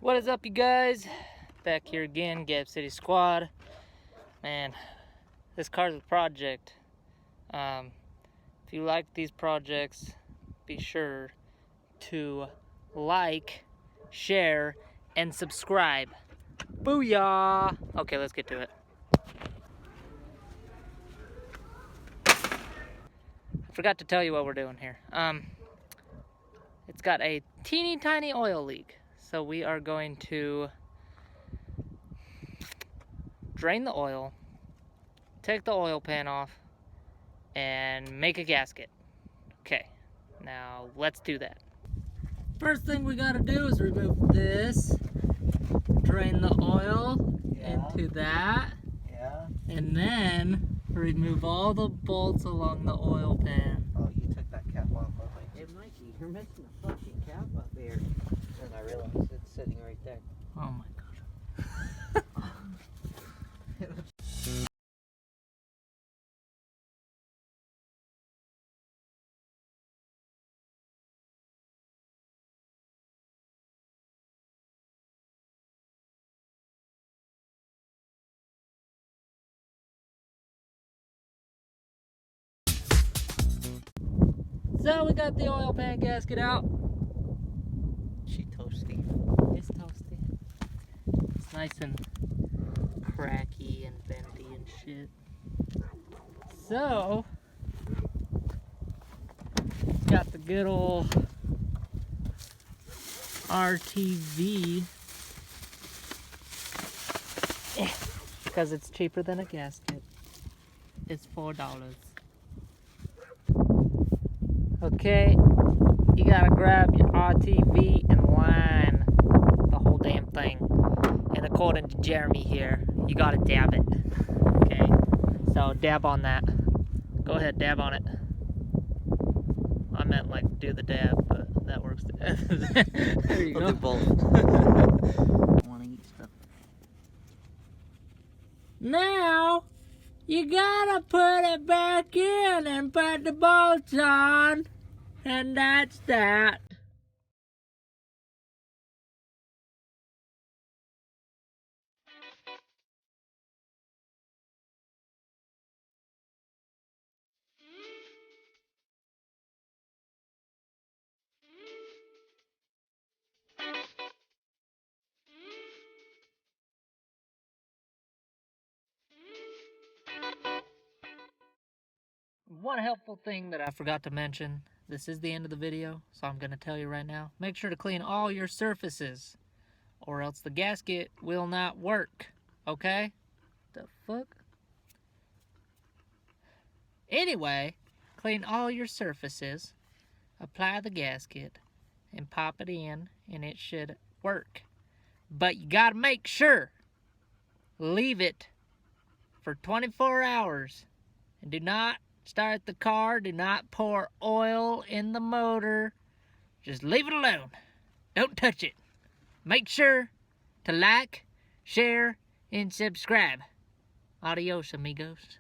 What is up, you guys? Back here again, Gap City Squad. Man, this car's a project. If you like these projects, be sure to like, share, and subscribe. Booyah! Okay, let's get to it. I forgot to tell you what we're doing here. It's got a teeny tiny oil leak. So we are going to drain the oil, take the oil pan off, and make a gasket. Okay, now let's do that. First thing we gotta do is remove this, drain the oil into that, and then remove all the bolts along the oil pan. Oh, you took that cap off, Hey Mikey, you're missing a fucking cap up there. and I realized it's sitting right there. Oh my god. So we got the oil pan gasket out. She toasty. It's toasty. It's nice and cracky and bendy and shit. So, got the good old RTV. Because it's cheaper than a gasket. It's $4. Okay, you gotta grab your RTV and line the whole damn thing. And according to Jeremy here, you gotta dab it. Okay, so dab on that. Go ahead, dab on it. I meant like do the dab, but that works. There you We'll go. do both. Want to eat stuff. Now, you gotta put it back in and put the bolts on. And that's that. One helpful thing that I forgot to mention, this is the end of the video, so I'm going to tell you right now. Make sure to clean all your surfaces, or else the gasket will not work, okay? The fuck? Anyway, clean all your surfaces, apply the gasket, and pop it in, and it should work. But you gotta make sure, leave it for 24 hours, and do not start the car, do not pour oil in the motor, just leave it alone. Don't touch it. Make sure to like, share, and subscribe. Adios, amigos.